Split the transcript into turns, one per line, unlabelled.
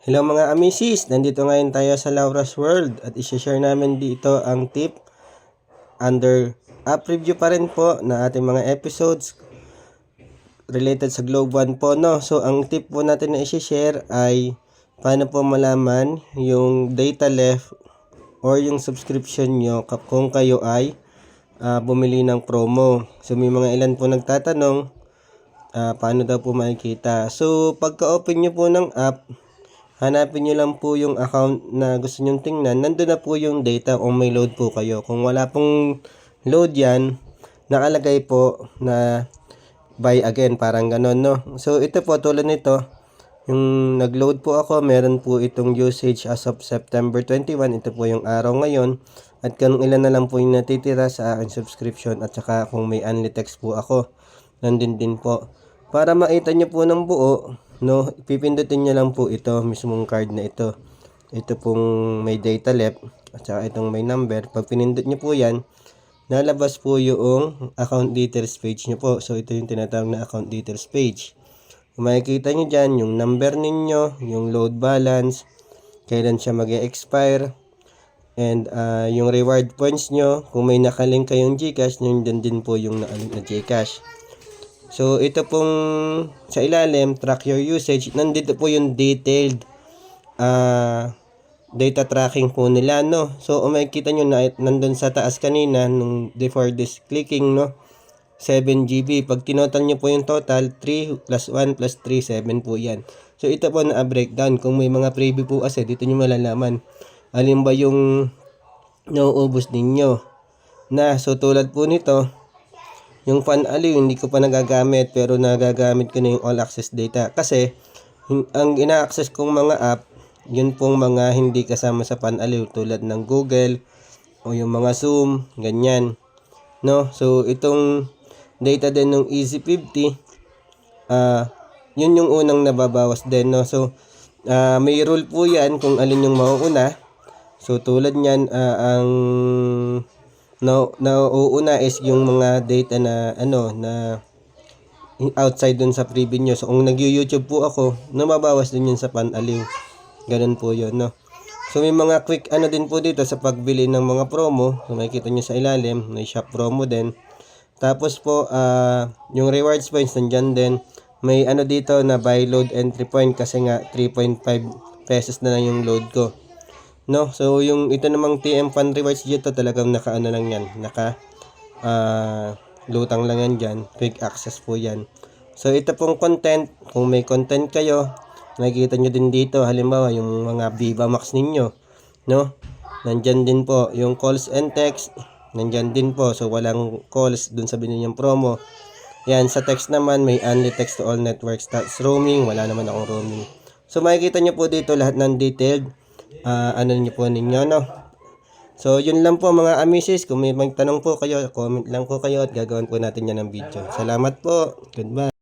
Hello mga amisis, nandito ngayon tayo sa Laura's World at i-share namin dito ang tip under app review pa rin po na ating mga episodes related sa Globe One po, no? So ang tip po natin na i-share ay paano po malaman yung data left or yung subscription nyo kung kayo ay bumili ng promo. So may mga ilan po nagtatanong paano daw po makikita. So pagka-open nyo po ng app, hanapin nyo lang po yung account na gusto nyong tingnan. Nandun na po yung data kung may load po kayo. Kung wala pong load yan, nakalagay po na buy again, parang ganon, no? So ito po, tulad nito, yung nag-load po ako, meron po itong usage as of September 21. Ito po yung araw ngayon. At kung ilan na lang po yung natitira sa aking subscription at saka kung may unli text po ako, nandun din po. Para makita nyo po ng buo, no, pipindutin nyo lang po ito, mismong card na ito. Ito pong may data left at saka itong may number. Pag pinindot nyo po yan, nalabas po yung account details page nyo po. So ito yung tinatawag na account details page. Kung makikita nyo dyan, yung number ninyo, yung load balance, kailan siya mag-expire, and yung reward points nyo. Kung may nakalink kayong Gcash, nyo din po yung na Gcash. So ito pong sa ilalim, track your usage. Nandito po yung detailed data tracking po nila, no. So makikita nyo na nandun sa taas kanina nung before this clicking, no, 7 GB. Pag tinotal nyo po yung total, 3 plus 1 plus 3, 7 po yan. So ito po na breakdown. Kung may mga preview po kasi, dito nyo malalaman alin ba yung nauubos ninyo na. So tulad po nito, yung Panaliw, hindi ko pa nagagamit, pero nagagamit ko na yung all access data. Kasi, ang ina-access kong mga app, yun pong mga hindi kasama sa Panaliw, tulad ng Google, o yung mga Zoom, ganyan. No? So, itong data din ng Easy50, yun yung unang nababawas din, no? So, may rule po yan kung alin yung mauuna. So, tulad nyan, ang nauuna is yung mga data na na outside dun sa preview nyo. So kung nag-YouTube po ako, nababawas din yun sa Panaliw. Ganun po yun, no. So may mga quick din po dito sa pagbili ng mga promo. So makikita nyo sa ilalim, may shop promo din. Tapos po yung rewards points nandyan din. May dito na buy load entry point, kasi nga 3.5 pesos na lang yung load ko, no. So yung ito namang TM Fun Rewards dito, talagang naka lang yan, naka lutang lang yan dyan, quick access po yan. So ito pong content, kung may content kayo, nakikita nyo din dito, halimbawa yung mga Viva Max ninyo, no, nandyan din po. Yung calls and text, nandyan din po. So walang calls dun sa binili yung promo. Yan, sa text naman, may only text to all networks. That's roaming, wala naman akong roaming. So makikita nyo po dito lahat ng detailed nyo po ninyo, no. So yun lang po mga amisis. Kung may magtanong po kayo, comment lang po kayo at gagawin po natin yan ng video. Salamat po. Goodbye.